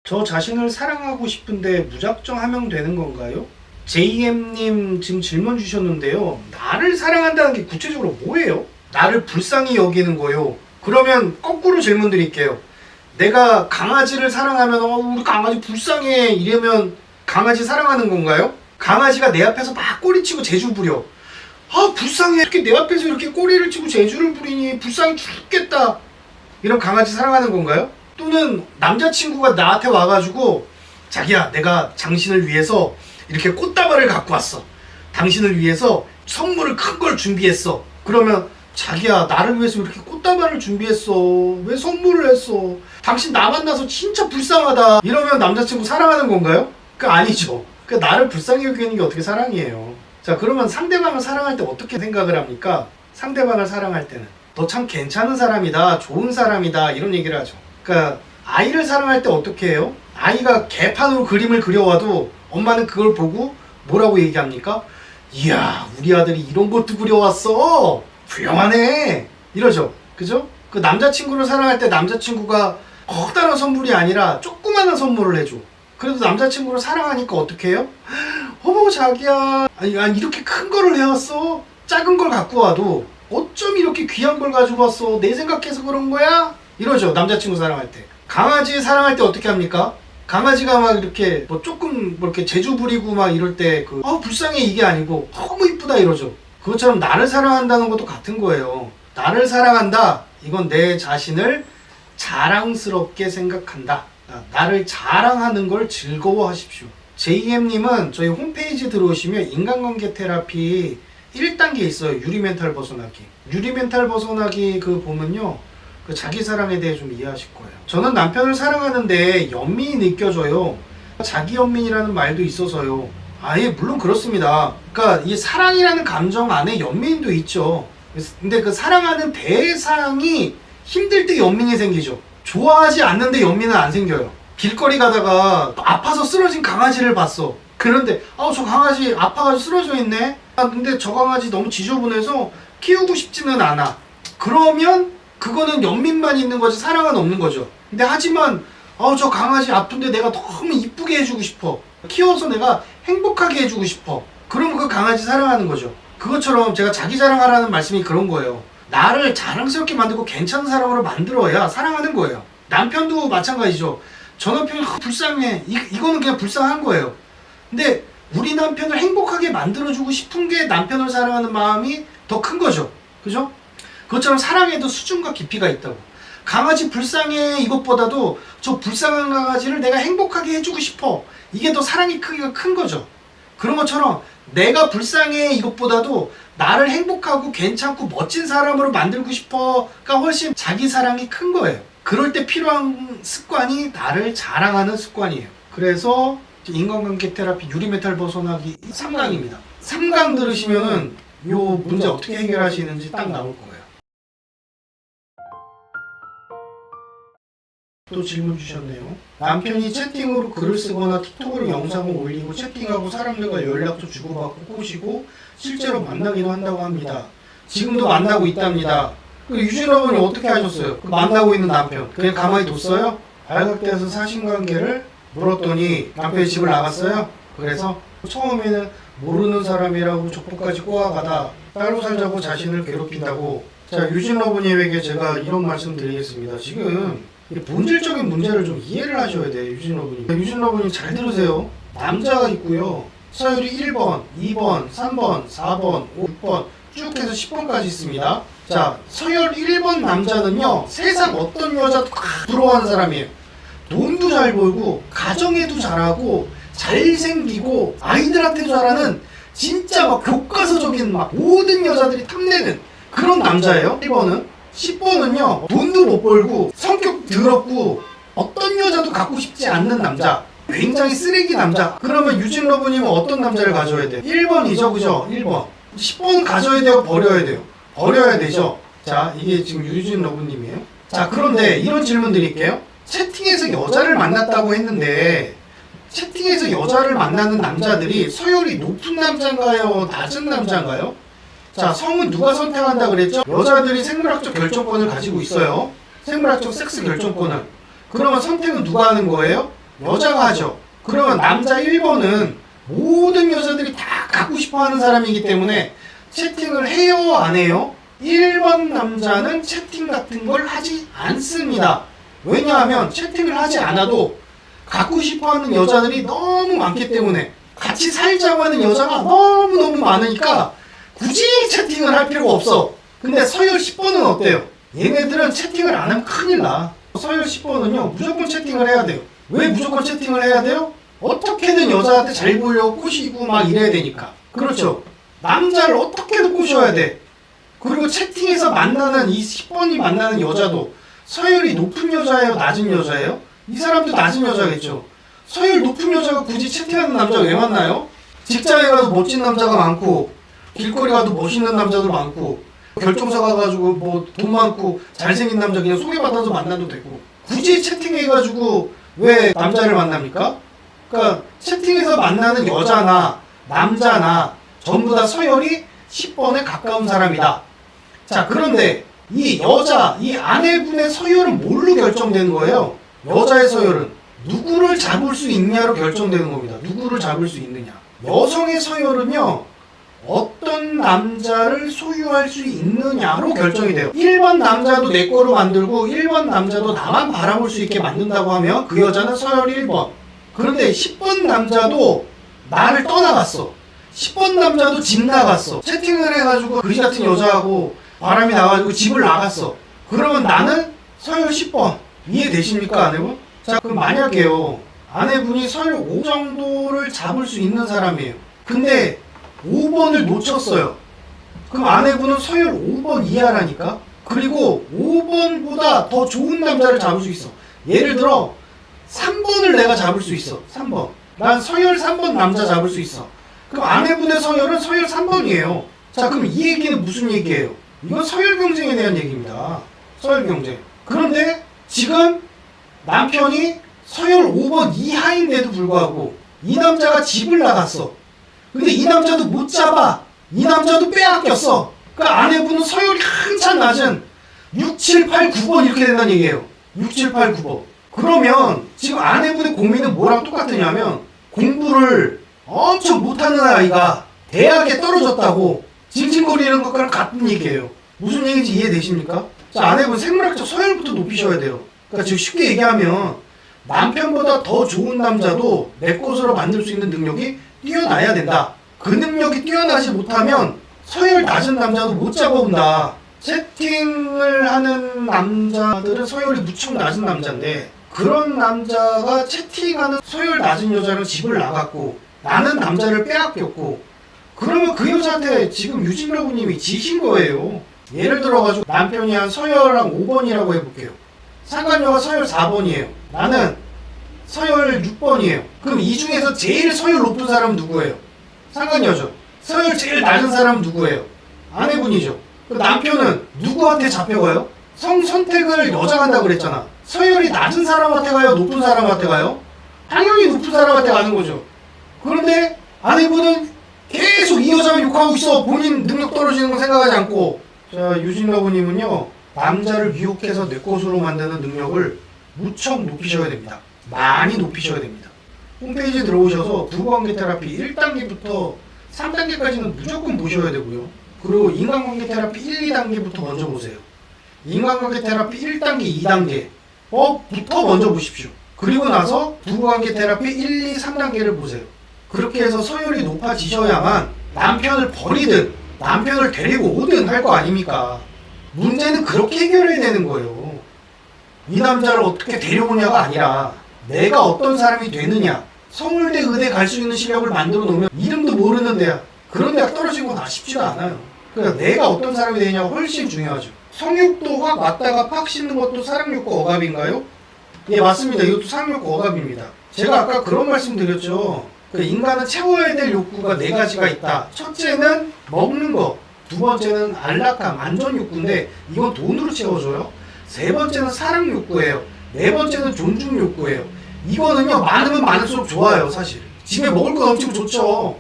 저 자신을 사랑하고 싶은데 무작정 하면 되는 건가요? JM님 지금 질문 주셨는데요. 나를 사랑한다는 게 구체적으로 뭐예요? 나를 불쌍히 여기는 거요. 그러면 거꾸로 질문 드릴게요. 내가 강아지를 사랑하면 우리 강아지 불쌍해 이러면 강아지 사랑하는 건가요? 강아지가 내 앞에서 막 꼬리치고 재주 부려. 아 불쌍해 이렇게 내 앞에서 이렇게 꼬리를 치고 재주를 부리니 불쌍해 죽겠다. 이런 강아지 사랑하는 건가요? 또는 남자친구가 나한테 와가지고 자기야, 내가 당신을 위해서 이렇게 꽃다발을 갖고 왔어. 당신을 위해서 선물을 큰 걸 준비했어. 그러면 자기야, 나를 위해서 이렇게 꽃다발을 준비했어. 왜 선물을 했어? 당신 나 만나서 진짜 불쌍하다. 이러면 남자친구 사랑하는 건가요? 아니죠. 나를 불쌍히 여기는 게 어떻게 사랑이에요. 자, 그러면 상대방을 사랑할 때 어떻게 생각을 합니까? 상대방을 사랑할 때는 너 참 괜찮은 사람이다, 좋은 사람이다, 이런 얘기를 하죠. 아이를 사랑할 때 어떻게 해요? 아이가 개판으로 그림을 그려와도 엄마는 그걸 보고 뭐라고 얘기합니까? 이야, 우리 아들이 이런 것도 그려왔어. 훌륭하네. 이러죠. 그죠? 남자친구를 사랑할 때 남자친구가 커다란 선물이 아니라 조그마한 선물을 해줘. 그래도 남자친구를 사랑하니까 어떻게 해요? 어머, 자기야, 아니 이렇게 큰 거를 해왔어. 작은 걸 갖고 와도 어쩜 이렇게 귀한 걸 가지고 왔어. 내 생각해서 그런 거야? 이러죠. 남자친구 사랑할 때. 강아지 사랑할 때 어떻게 합니까? 강아지가 막 이렇게 조금 이렇게 재주 부리고 막 이럴 때 불쌍해, 이게 아니고 너무 이쁘다, 이러죠. 그것처럼 나를 사랑한다는 것도 같은 거예요. 나를 사랑한다, 이건 내 자신을 자랑스럽게 생각한다. 나를 자랑하는 걸 즐거워하십시오. JM님은 저희 홈페이지 들어오시면 인간관계 테라피 1단계 있어요. 유리멘탈 벗어나기. 유리멘탈 벗어나기 보면요, 자기 사랑에 대해 좀 이해하실 거예요. 저는 남편을 사랑하는데 연민이 느껴져요. 자기 연민이라는 말도 있어서요. 예, 물론 그렇습니다. 이 사랑이라는 감정 안에 연민도 있죠. 근데 사랑하는 대상이 힘들 때 연민이 생기죠. 좋아하지 않는데 연민은 안 생겨요. 길거리 가다가 아파서 쓰러진 강아지를 봤어. 그런데 저 강아지 아파가지고 쓰러져 있네. 근데 저 강아지 너무 지저분해서 키우고 싶지는 않아. 그러면 그거는 연민만 있는 거지 사랑은 없는 거죠. 근데 하지만 저 강아지 아픈데 내가 너무 이쁘게 해주고 싶어. 키워서 내가 행복하게 해주고 싶어. 그럼 그 강아지 사랑하는 거죠. 그것처럼 제가 자기 자랑하라는 말씀이 그런 거예요. 나를 자랑스럽게 만들고 괜찮은 사람으로 만들어야 사랑하는 거예요. 남편도 마찬가지죠. 저 남편이 불쌍해. 이거는 그냥 불쌍한 거예요. 근데 우리 남편을 행복하게 만들어주고 싶은 게 남편을 사랑하는 마음이 더 큰 거죠. 그죠? 그것처럼 사랑에도 수준과 깊이가 있다고. 강아지 불쌍해 이것보다도 저 불쌍한 강아지를 내가 행복하게 해주고 싶어. 이게 더 사랑의 크기가 큰 거죠. 그런 것처럼 내가 불쌍해 이것보다도 나를 행복하고 괜찮고 멋진 사람으로 만들고 싶어가 훨씬 자기 사랑이 큰 거예요. 그럴 때 필요한 습관이 나를 자랑하는 습관이에요. 그래서 인간관계 테라피 유리메탈 벗어나기 3강입니다. 3강 들으시면은 요 문제 어떻게 해결하시는지 딱 나올 거예요. 또 질문 주셨네요. 남편이 채팅으로 글을 쓰거나 틱톡으로 영상을 올리고 채팅하고 사람들과 연락도 주고받고 꼬시고 실제로 만나기도 한다고 합니다. 지금도 만나고 있답니다. 유진어머니 어떻게 하셨어요? 만나고 있는 남편 그냥 가만히 뒀어요? 발각돼서 사실관계를 물었더니 남편이 집을 나갔어요? 그래서 처음에는 모르는 사람이라고 족보까지 꼬아가다 따로 살자고 자신을 괴롭힌다고. 자, 유진어머님에게 제가 이런 말씀 드리겠습니다. 지금 본질적인 문제를 좀 이해를 하셔야 돼요. 유진러브님. 유진러브님 잘 들으세요. 남자가 있고요. 서열이 1번, 2번, 3번, 4번, 6번 쭉 해서 10번까지 있습니다. 자, 서열 1번 남자는요, 세상 어떤 여자도 다 부러워하는 사람이에요. 돈도 잘 벌고 가정에도 잘하고 잘생기고 아이들한테도 잘하는 진짜 막 교과서적인 막 모든 여자들이 탐내는 그런 남자예요. 1번은. 10번은요, 돈도 못 벌고 성격 더럽고 어떤 여자도 갖고 싶지 않는 남자, 굉장히 쓰레기 남자. 그러면 유진러브님은 어떤 남자를 가져야 돼요? 1번이죠, 그죠? 1번. 10번 가져야 돼요, 버려야 돼요? 버려야 되죠. 자, 이게 지금 유진러브님이에요. 자, 그런데 이런 질문 드릴게요. 채팅에서 여자를 만났다고 했는데 채팅에서 여자를 만나는 남자들이 서열이 높은 남자인가요? 낮은 남자인가요? 자, 성은 누가 선택한다 그랬죠? 여자들이 생물학적 결정권을 가지고 있어요. 생물학적 섹스 결정권을. 그러면 선택은 누가 하는 거예요? 여자가 하죠. 그러면 남자 1번은 모든 여자들이 다 갖고 싶어 하는 사람이기 때문에 채팅을 해요, 안 해요? 1번 남자는 채팅 같은 걸 하지 않습니다. 왜냐하면 채팅을 하지 않아도 갖고 싶어 하는 여자들이 너무 많기 때문에, 같이 살자고 하는 여자가 너무너무 많으니까 굳이 채팅을 할 필요가 없어. 근데 서열 10번은 어때요? 얘네들은 채팅을 안 하면 큰일 나. 서열 10번은요, 무조건 채팅을 해야 돼요. 왜 무조건 채팅을 해야 돼요? 어떻게든 여자한테 잘 보이려고 꼬시고 막 이래야 되니까. 그렇죠. 남자를 어떻게든 꼬셔야 돼. 그리고 채팅에서 만나는 이 10번이 만나는 여자도 서열이 높은 여자예요? 낮은 여자예요? 이 사람도 낮은 여자겠죠. 서열 높은 여자가 굳이 채팅하는 남자 왜 만나요? 직장에 가도 멋진 남자가 많고 길거리 가도 멋있는 남자들 많고 결정사 가가지고 뭐 돈 많고 잘생긴 남자 그냥 소개받아서 만나도 되고 굳이 채팅해가지고 왜 남자를 만납니까? 그러니까 채팅에서 만나는 여자나 남자나 전부 다 서열이 10번에 가까운 사람이다. 자, 그런데 이 여자, 이 아내분의 서열은 뭘로 결정되는 거예요? 여자의 서열은 누구를 잡을 수 있냐로 결정되는 겁니다. 누구를 잡을 수 있느냐. 여성의 서열은요, 어떤 남자를 소유할 수 있느냐로 결정이 돼요. 1번 남자도 내 거로 만들고 1번 남자도 나만 바라볼 수 있게 만든다고 하면 그 여자는 서열 1번. 그런데 10번 남자도 나를 떠나갔어. 10번 남자도 집 나갔어. 채팅을 해가지고 그지 같은 여자하고 바람이 나가지고 집을 나갔어. 그러면 나는 서열 10번. 이해되십니까, 아내분? 자, 그럼 만약에요, 아내분이 서열 5 정도를 잡을 수 있는 사람이에요. 근데 5번을 놓쳤어요. 그럼 아내분은 서열 5번 이하라니까? 그리고 5번보다 더 좋은 남자를 잡을 수 있어. 예를 들어 3번을 내가 잡을 수 있어. 3번. 난 서열 3번 남자 잡을 수 있어. 그럼 아내분의 서열은 서열 3번이에요. 자, 그럼 이 얘기는 무슨 얘기예요? 이건 서열 경쟁에 대한 얘기입니다. 서열 경쟁. 그런데 지금 남편이 서열 5번 이하인데도 불구하고 이 남자가 집을 나갔어. 근데 이 남자도 못 잡아. 이 남자도 빼앗겼어. 그러니까 아내분은 서열이 한참 낮은 6, 7, 8, 9번 이렇게 된다는 얘기예요. 6, 7, 8, 9번. 그러면 지금 아내분의 고민은 뭐랑 똑같으냐면 공부를 엄청 못하는 아이가 대학에 떨어졌다고 징징거리는 것과는 같은 얘기예요. 무슨 얘기인지 이해되십니까? 자, 아내분 생물학적 서열부터 높이셔야 돼요. 그러니까 지금 쉽게 얘기하면 남편보다 더 좋은 남자도 내 것으로 만들 수 있는 능력이 뛰어나야 된다. 그 능력이 뛰어나지 못하면 서열 낮은 남자도 못 잡아온다. 채팅을 하는 남자들은 서열이 무척 낮은 남자인데 그런 남자가 채팅하는 서열 낮은 여자랑 집을 나갔고 나는 남자를 빼앗겼고 그러면 그 여자한테 지금 유진러브님이 지신 거예요. 예를 들어가지고 남편이 한 서열랑 5번이라고 해볼게요. 상간녀가 서열 4번이에요. 나는 서열 6번이에요. 그럼 이 중에서 제일 서열 높은 사람은 누구예요? 상간녀죠. 서열 제일 낮은 사람은 누구예요? 아내분이죠. 그 남편은 누구한테 잡혀가요? 성선택을 여자가 한다고 그랬잖아. 서열이 낮은 사람한테 가요? 높은 사람한테 가요? 당연히 높은 사람한테 가는 거죠. 그런데 아내분은 계속 이 여자만 욕하고 있어. 본인 능력 떨어지는 거 생각하지 않고. 자, 유진러브님은요, 남자를 유혹해서 내 것으로 만드는 능력을 무척 높이셔야 됩니다. 많이 높이셔야 됩니다. 홈페이지에 들어오셔서 부부관계 테라피 1단계부터 3단계까지는 무조건 보셔야 되고요. 그리고 인간관계 테라피 1, 2단계부터 먼저 보세요. 인간관계 테라피 1단계, 2단계 부터 먼저 보십시오. 그리고 나서 부부관계 테라피 1, 2, 3단계를 보세요. 그렇게 해서 서열이 높아지셔야만 남편을 버리든 남편을 데리고 오든 할 거 아닙니까? 문제는 그렇게 해결해야 되는 거예요. 이 남자를 어떻게 데려오냐가 아니라 내가 어떤 사람이 되느냐. 서울대 의대 갈 수 있는 실력을 만들어 놓으면 이름도 모르는 대학, 그런 대학 떨어진 건 쉽지가 않아요. 그러니까 내가 어떤 사람이 되냐가 훨씬 중요하죠. 성욕도 확 왔다가 팍 씻는 것도 사랑욕과 억압인가요? 예, 맞습니다. 이것도 사랑욕과 억압입니다. 제가 아까 그런 말씀 드렸죠. 인간은 채워야 될 욕구가 4가지가 있다. 첫째는 먹는 거, 두 번째는 안락함, 안전 욕구인데 이건 돈으로 채워줘요. 세 번째는 사랑 욕구예요. 네 번째는 존중 욕구예요. 이거는요, 많으면 많을수록 좋아요. 사실 집에 먹을 거 넘치고 좋죠.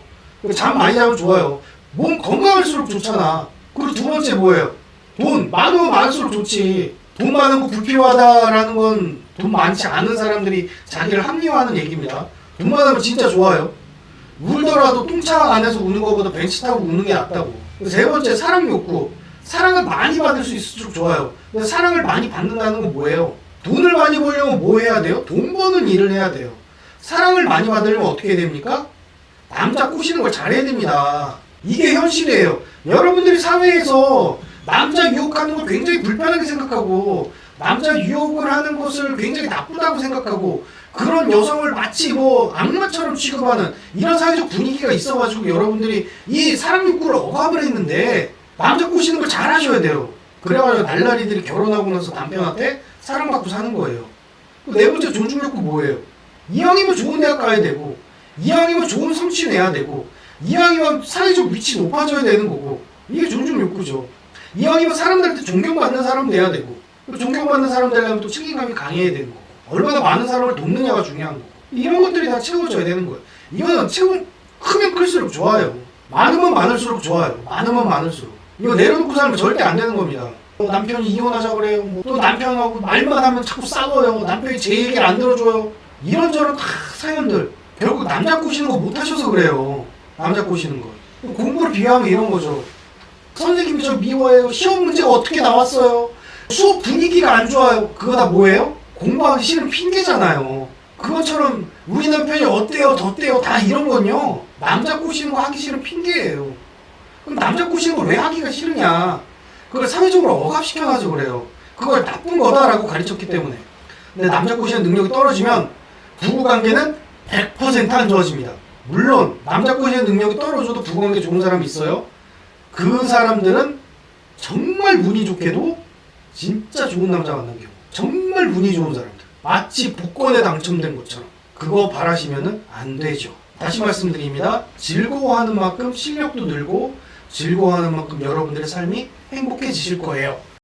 잠 많이 자면 좋아요. 몸 건강할수록 좋잖아. 그리고 두 번째 뭐예요? 돈 많으면 많을수록 좋지. 돈 많은 거 불필요하다라는 건 돈 많지 않은 사람들이 자기를 합리화하는 얘기입니다. 돈 많으면 진짜 좋아요. 울더라도 똥차 안에서 우는 것보다 벤치 타고 우는 게 낫다고. 세 번째, 사랑 욕구. 사랑을 많이 받을 수 있을수록 좋아요. 근데 사랑을 많이 받는다는 건 뭐예요? 돈을 많이 벌려면 뭐 해야 돼요? 돈 버는 일을 해야 돼요. 사랑을 많이 받으려면 어떻게 됩니까? 남자 꼬시는 걸 잘해야 됩니다. 이게 현실이에요. 여러분들이 사회에서 남자 유혹하는 걸 굉장히 불편하게 생각하고 남자 유혹을 하는 것을 굉장히 나쁘다고 생각하고 그런 여성을 마치 뭐 악마처럼 취급하는 이런 사회적 분위기가 있어가지고 여러분들이 이 사랑 욕구를 억압을 했는데 남자 꼬시는 걸 잘 하셔야 돼요. 그래가지고 날라리들이 결혼하고 나서 남편한테 사랑받고 사는 거예요. 네 번째 존중 욕구 뭐예요? 이왕이면 좋은 대학 가야 되고, 이왕이면 좋은 성취 내야 되고, 이왕이면 사회적 위치 높아져야 되는 거고, 이게 존중 욕구죠. 이왕이면 사람들한테 존경받는 사람 돼야 되고, 존경받는 사람 되려면 또 책임감이 강해야 되는 거고, 얼마나 많은 사람을 돕느냐가 중요한 거고, 이런 것들이 다 채워져야 되는 거예요. 이거는 크면 클수록 좋아요. 많으면 많을수록 좋아요. 많으면 많을수록. 이거 내려놓고 살면 절대 안 되는 겁니다. 남편이 이혼하자 그래요. 또 남편하고 말만 하면 자꾸 싸워요. 남편이 제 얘기를 안 들어줘요. 이런저런 다 사연들. 결국 남자 꼬시는 거 못 하셔서 그래요. 남자 꼬시는 거. 공부를 비하하면 이런 거죠. 선생님이 저 미워해요. 시험 문제가 어떻게 나왔어요. 수업 분위기가 안 좋아요. 그거 다 뭐예요? 공부하기 싫은 핑계잖아요. 그것처럼 우리 남편이 어때요, 덧대요, 다 이런 건요. 남자 꼬시는 거 하기 싫은 핑계예요. 그럼 남자 꼬시는 걸 왜 하기가 싫으냐. 그걸 사회적으로 억압시켜가지고 그래요. 그걸 나쁜 거다라고 가르쳤기 때문에. 근데 남자 꼬시는 능력이 떨어지면 부부관계는 100% 안 좋아집니다. 물론 남자 꼬시는 능력이 떨어져도 부부관계 좋은 사람이 있어요. 그 사람들은 정말 운이 좋게도 진짜 좋은 남자 만난 경우. 정말 운이 좋은 사람들. 마치 복권에 당첨된 것처럼. 그거 바라시면은 안 되죠. 다시 말씀드립니다. 즐거워하는 만큼 실력도 늘고 즐거워하는 만큼 여러분들의 삶이 행복해지실 거예요.